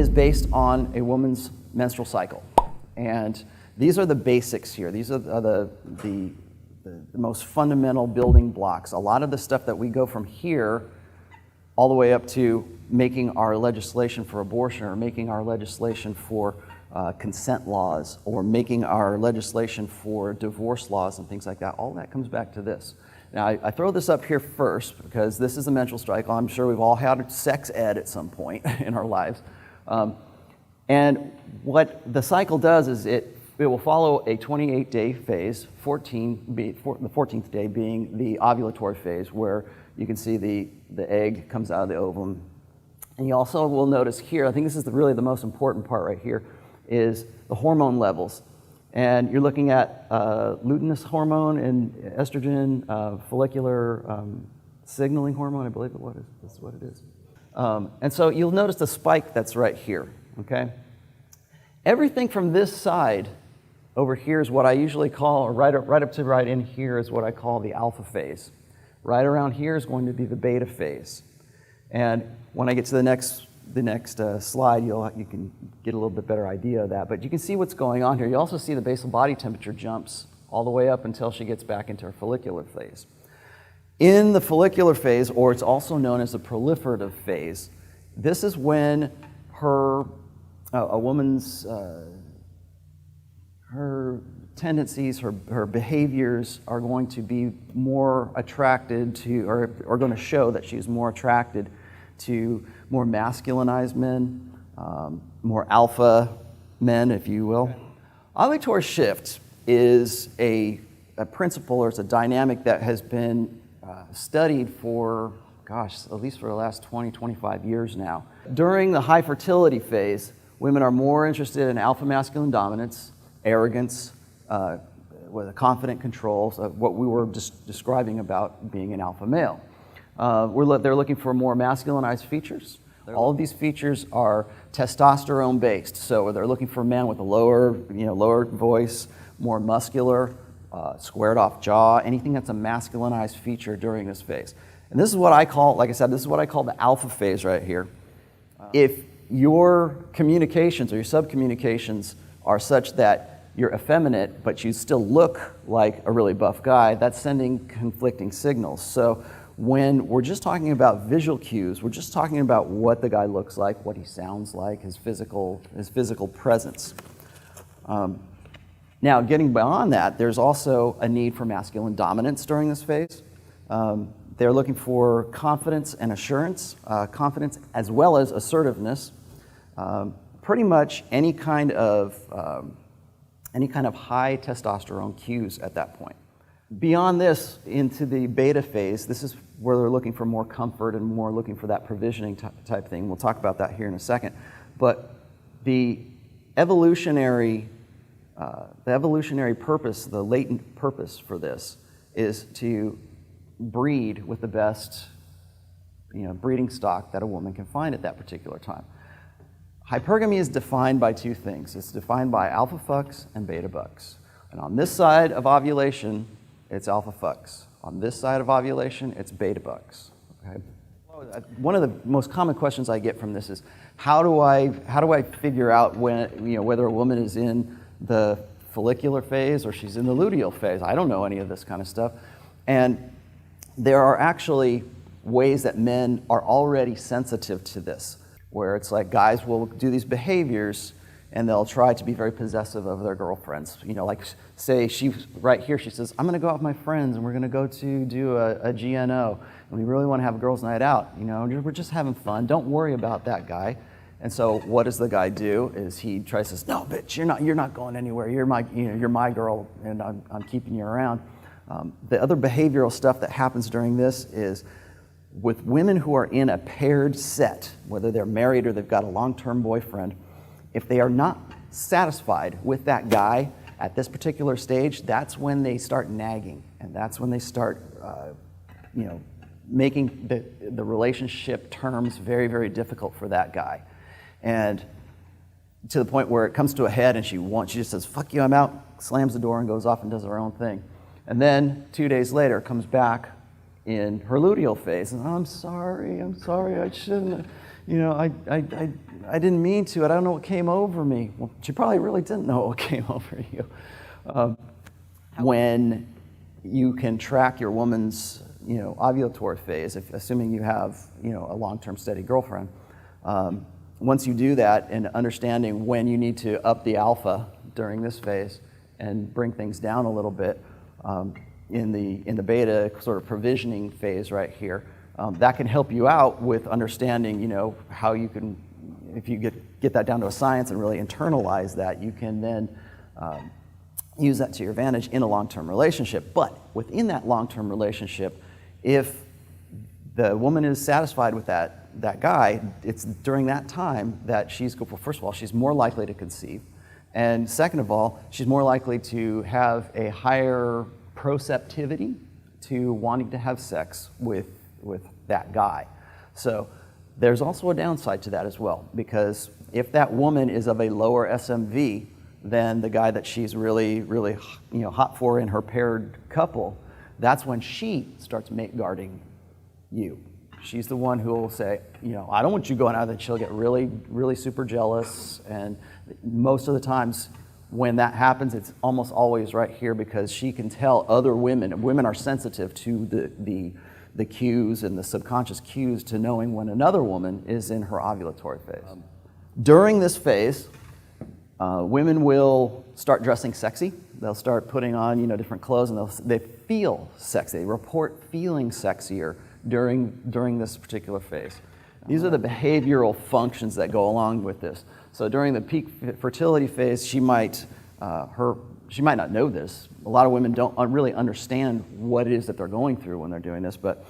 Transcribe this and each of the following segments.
is based on a woman's menstrual cycle. And these are the basics here. These are the most fundamental building blocks. A lot of the stuff that we go from here all the way up to making our legislation for abortion, or making our legislation for consent laws, or making our legislation for divorce laws and things like that, all that comes back to this. Now, I throw this up here first because this is a menstrual cycle. I'm sure we've all had sex ed at some point in our lives. And what the cycle does is it will follow a 28-day phase, the 14th day being the ovulatory phase, where you can see the egg comes out of the ovum. And you also will notice here, I think this is really the most important part right here, is the hormone levels. And you're looking at luteinous hormone and estrogen, follicular signaling hormone, I believe that's what it is. And so you'll notice the spike that's right here, okay? Everything from this side over here is what I usually call, or right up to right in here is what I call the alpha phase. Right around here is going to be the beta phase. And when I get to the next slide, you can get a little bit better idea of that. But you can see what's going on here. You also see the basal body temperature jumps all the way up until she gets back into her follicular phase. In the follicular phase, or it's also known as the proliferative phase, this is when a woman's her tendencies, her behaviors are going to be more attracted to, or are going to show that she's more attracted to more masculinized men, more alpha men, if you will. Ovulatory shift is a principle, or it's a dynamic that has been studied for, at least for the last 20, 25 years now. During the high fertility phase, women are more interested in alpha masculine dominance, arrogance, with a confident control, so what we were just describing about being an alpha male. They're looking for more masculinized features. All of these features are testosterone based, so they're looking for a man with a lower voice, more muscular, squared off jaw, anything that's a masculinized feature during this phase. And this is what I call, like I said, this is what I call the alpha phase right here. If your communications or your subcommunications are such that you're effeminate, but you still look like a really buff guy, that's sending conflicting signals. So when we're just talking about visual cues, we're just talking about what the guy looks like, what he sounds like, his physical presence. Now, getting beyond that, there's also a need for masculine dominance during this phase. They're looking for confidence and assurance, confidence as well as assertiveness, pretty much any kind of high testosterone cues at that point. Beyond this, into the beta phase, this is where they're looking for more comfort and more looking for that provisioning type thing. We'll talk about that here in a second. But the evolutionary purpose, the latent purpose for this, is to breed with the best breeding stock that a woman can find at that particular time. Hypergamy is defined by two things. It's defined by alpha fucks and beta bucks. And on this side of ovulation, it's alpha fucks. On this side of ovulation, it's beta bucks. Okay? One of the most common questions I get from this is, how do I figure out whether a woman is in the follicular phase or she's in the luteal phase? I don't know any of this kind of stuff. And there are actually ways that men are already sensitive to this, where it's like guys will do these behaviors and they'll try to be very possessive of their girlfriends. Like say right here, she says, I'm gonna go out with my friends and we're gonna go to do a GNO and we really wanna have a girls' night out. We're just having fun, don't worry about that guy. And so what does the guy do is he tries to say, no, bitch, you're not going anywhere. You're my girl and I'm keeping you around. The other behavioral stuff that happens during this is with women who are in a paired set, whether they're married or they've got a long-term boyfriend, if they are not satisfied with that guy at this particular stage, that's when they start nagging, and that's when they start, making the relationship terms very, very difficult for that guy. And to the point where it comes to a head and she just says, fuck you, I'm out, slams the door and goes off and does her own thing. And then 2 days later comes back in her luteal phase, and I'm sorry, I shouldn't. I didn't mean to. I don't know what came over me. Well, she probably really didn't know what came over you. When you can track your woman's, ovulatory phase, assuming you have, a long-term steady girlfriend, once you do that and understanding when you need to up the alpha during this phase and bring things down a little bit in the beta sort of provisioning phase right here, that can help you out with understanding, how you can, if you get that down to a science and really internalize that, you can then use that to your advantage in a long-term relationship. But within that long-term relationship, if the woman is satisfied with that guy, it's during that time that well, first of all, she's more likely to conceive. And second of all, she's more likely to have a higher proceptivity to wanting to have sex with that guy. So there's also a downside to that as well, because if that woman is of a lower SMV than the guy that she's really, really, hot for in her paired couple, that's when she starts mate guarding you. She's the one who will say, I don't want you going out, and she'll get really, really super jealous. And most of the times when that happens, it's almost always right here, because she can tell other women. Women are sensitive to the cues and the subconscious cues to knowing when another woman is in her ovulatory phase. During this phase, women will start dressing sexy. They'll start putting on, different clothes, and they feel sexy. They report feeling sexier during this particular phase. These are the behavioral functions that go along with this. So during the peak fertility phase, she might not know this. A lot of women don't really understand what it is that they're going through when they're doing this, but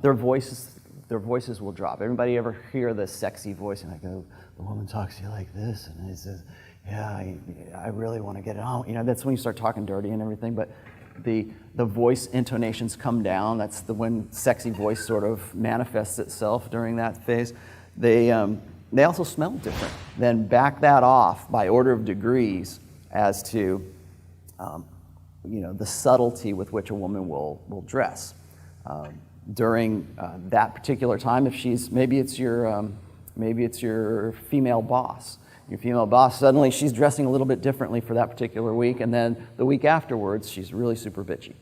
their voices will drop. Everybody ever hear the sexy voice, and I go, the woman talks to you like this, and it says, yeah, I really want to get it on. That's when you start talking dirty and everything, but the voice intonations come down. That's when sexy voice sort of manifests itself during that phase. They also smell different. Then back that off by order of degrees as to the subtlety with which a woman will dress. During that particular time, if maybe it's your female boss. Your female boss, suddenly she's dressing a little bit differently for that particular week, and then the week afterwards, she's really super bitchy.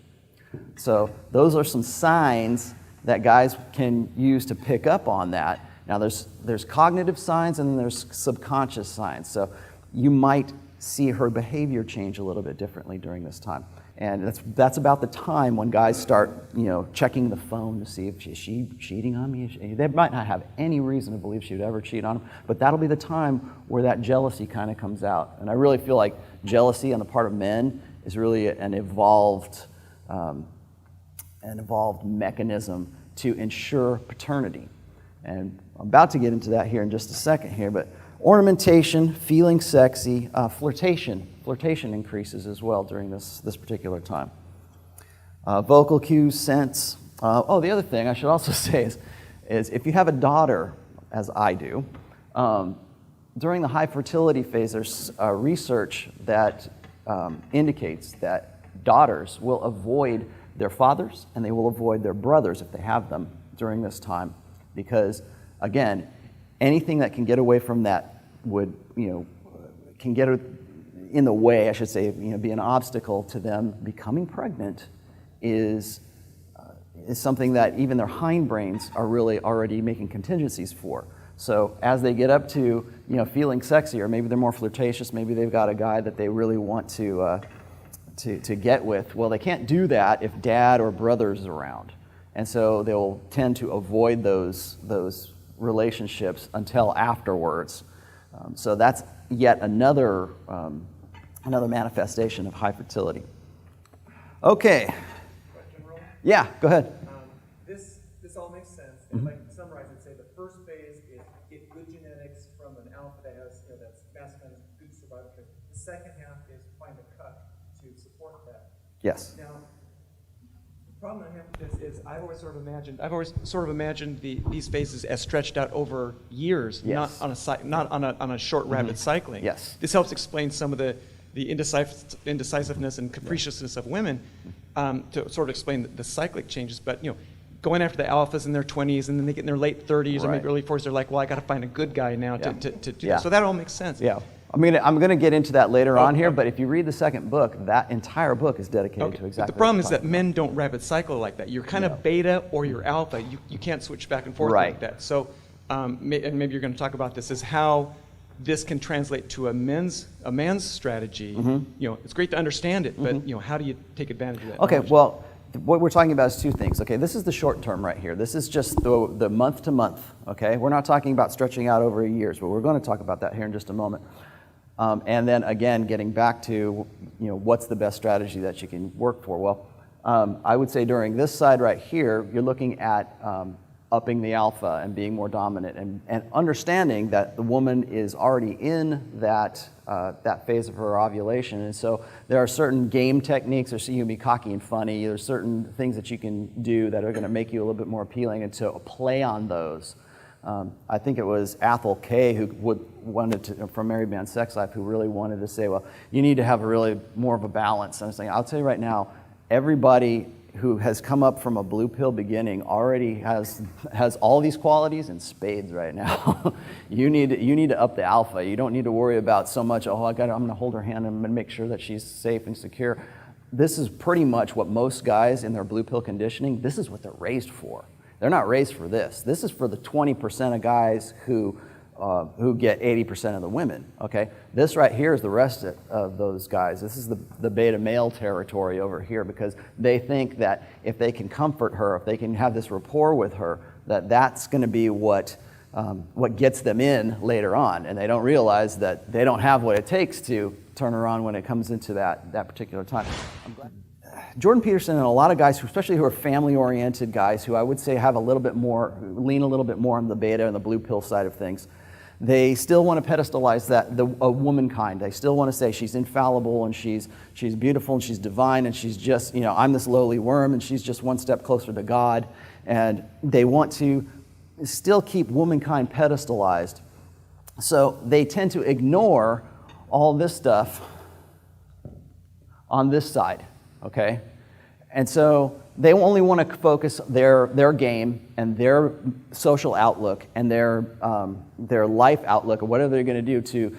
So those are some signs that guys can use to pick up on that. Now there's cognitive signs and then there's subconscious signs. So you might see her behavior change a little bit differently during this time. And that's about the time when guys start, checking the phone to see if she cheating on me. They might not have any reason to believe she would ever cheat on them, but that'll be the time where that jealousy kind of comes out. And I really feel like jealousy on the part of men is really an evolved mechanism to ensure paternity. And I'm about to get into that here in just a second here, but ornamentation, feeling sexy, flirtation increases as well during this particular time. Vocal cues, scents. The other thing I should also say is if you have a daughter, as I do, during the high fertility phase, there's research that indicates that daughters will avoid their fathers and they will avoid their brothers if they have them during this time, because again, anything that can get away from that can get in the way, I should say, be an obstacle to them becoming pregnant is something that even their hindbrains are really already making contingencies for. So as they get up to, feeling sexier, maybe they're more flirtatious, maybe they've got a guy that they really want to get with. Well, they can't do that if dad or brother's around. And so they'll tend to avoid those relationships until afterwards. So that's yet another manifestation of high fertility. Okay. Question, Rollo? Yeah, go ahead. This all makes sense. And if I can summarize it, say the first phase is get good genetics from an alpha that has, that's masculine, good survival. The second half is find a cut to support that. Yes. Now, the problem I have with this is I've always sort of imagined these phases as stretched out over years, yes. not on a short rapid cycling. Yes. This helps explain some of the indecisiveness and capriciousness of women to sort of explain the cyclic changes. But going after the alphas in their 20s, and then they get in their late 30s or Right. maybe early 40s. They're like, well, I got to find a good guy now Yeah. to do Yeah. this. So that all makes sense. Yeah. I'm going to get into that later on here, okay. but if you read the second book, that entire book is dedicated Okay. to exactly But the problem what is you're that talking men don't rapid cycle like that. You're kind of beta or you're alpha. You can't switch back and forth Right. like that. So, and maybe you're going to talk about this, is how this can translate to a man's strategy. You know, it's great to understand it, but you know, how do you take advantage of that? Okay, knowledge? well, what we're talking about is two things. Okay, this is the short term right here. This is just the month to month. Okay, we're not talking about stretching out over years, but we're going to talk about that here in just a moment. And then again, getting back to what's the best strategy that you can work for. Well, I would say during this side right here, you're looking at upping the alpha and being more dominant, and understanding that the woman is already in that phase of her ovulation. And so there are certain game techniques, or so you can be cocky and funny. There's certain things that you can do that are going to make you a little bit more appealing, and to play on those. I think it was Athol Kay who wanted to, from Married Man Sex Life, who really wanted to say, well, you need to have a really more of a balance. And I'm saying, I'll tell you right now, everybody who has come up from a blue pill beginning already has all these qualities in spades right now. You need to up the alpha. You don't need to worry about so much, I'm going to hold her hand and I'm going to make sure that she's safe and secure. This is pretty much what most guys in their blue pill conditioning, this is what they're raised for. They're not raised for this. This is for the 20% of guys who get 80% of the women, okay? This right here is the rest of those guys. This is the beta male territory over here, because they think that if they can comfort her, if they can have this rapport with her, that's going to be what gets them in later on. And they don't realize that they don't have what it takes to turn her on when it comes into that particular time. Jordan Peterson and a lot of guys, especially who are family-oriented guys, who I would say have lean a little bit more on the beta and the blue pill side of things, they still want to pedestalize a womankind. They still want to say she's infallible and she's beautiful and she's divine and she's just, I'm this lowly worm and she's just one step closer to God. And they want to still keep womankind pedestalized. So they tend to ignore all this stuff on this side, okay? And so they only want to focus their game and their social outlook and their life outlook, or whatever they're going to do to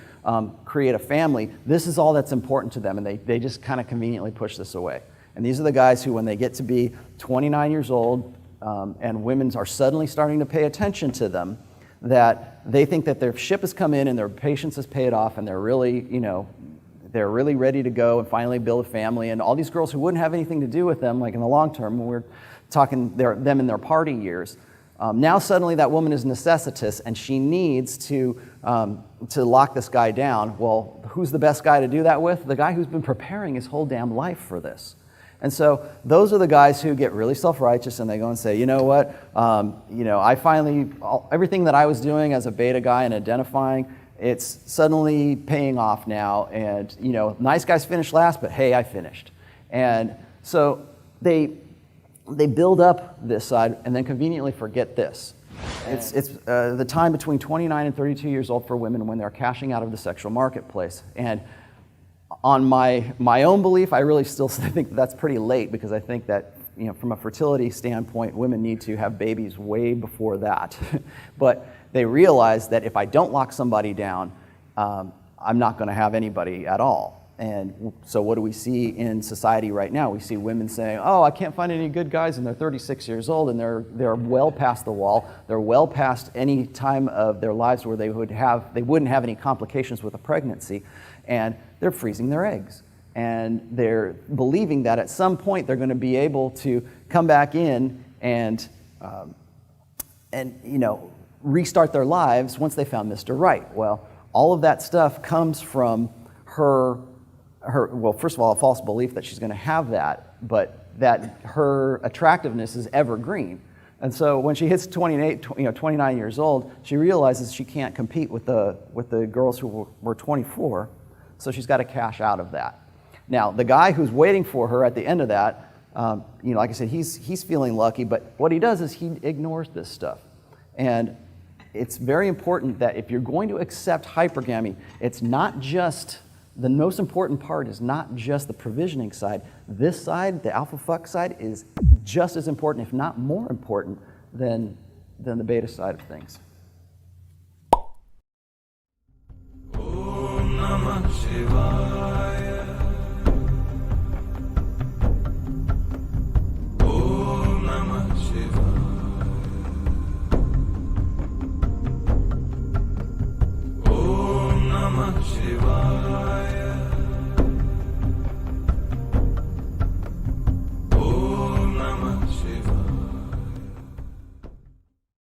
create a family. This is all that's important to them, and they just kind of conveniently push this away. And these are the guys who, when they get to be 29 years old, and women are suddenly starting to pay attention to them, that they think that their ship has come in and their patience has paid off, and they're really, they're really ready to go and finally build a family. And all these girls who wouldn't have anything to do with them, like in the long term, when we're talking them in their party years, now suddenly that woman is necessitous and she needs to lock this guy down. Well, who's the best guy to do that with? The guy who's been preparing his whole damn life for this. And so those are the guys who get really self-righteous and they go and say, you know what, I finally, everything that I was doing as a beta guy and identifying, it's suddenly paying off now. And, nice guys finish last, but hey, I finished. And so they build up this side and then conveniently forget this. It's the time between 29 and 32 years old for women when they're cashing out of the sexual marketplace. And on my own belief, I really still think that's pretty late, because I think that, from a fertility standpoint, women need to have babies way before that. But they realize that if I don't lock somebody down, I'm not going to have anybody at all. And so what do we see in society right now? We see women saying, oh, I can't find any good guys, and they're 36 years old, and they're well past the wall. They're well past any time of their lives where they wouldn't have any complications with a pregnancy, and they're freezing their eggs. And they're believing that at some point they're going to be able to come back in and restart their lives once they found Mr. Right. Well, all of that stuff comes from her, well, first of all, a false belief that she's going to have that, but that her attractiveness is evergreen. And so when she hits 29 years old, she realizes she can't compete with the girls who were 24, so she's got to cash out of that. Now, the guy who's waiting for her at the end of that, like I said, he's feeling lucky, but what he does is he ignores this stuff. And it's very important that if you're going to accept hypergamy, it's not just, the most important part is not just the provisioning side. This side, the alpha fuck side, is just as important, if not more important, than the beta side of things. Om Namah Shivaya. Om Namah Shivaya. Om Namah Shivaya.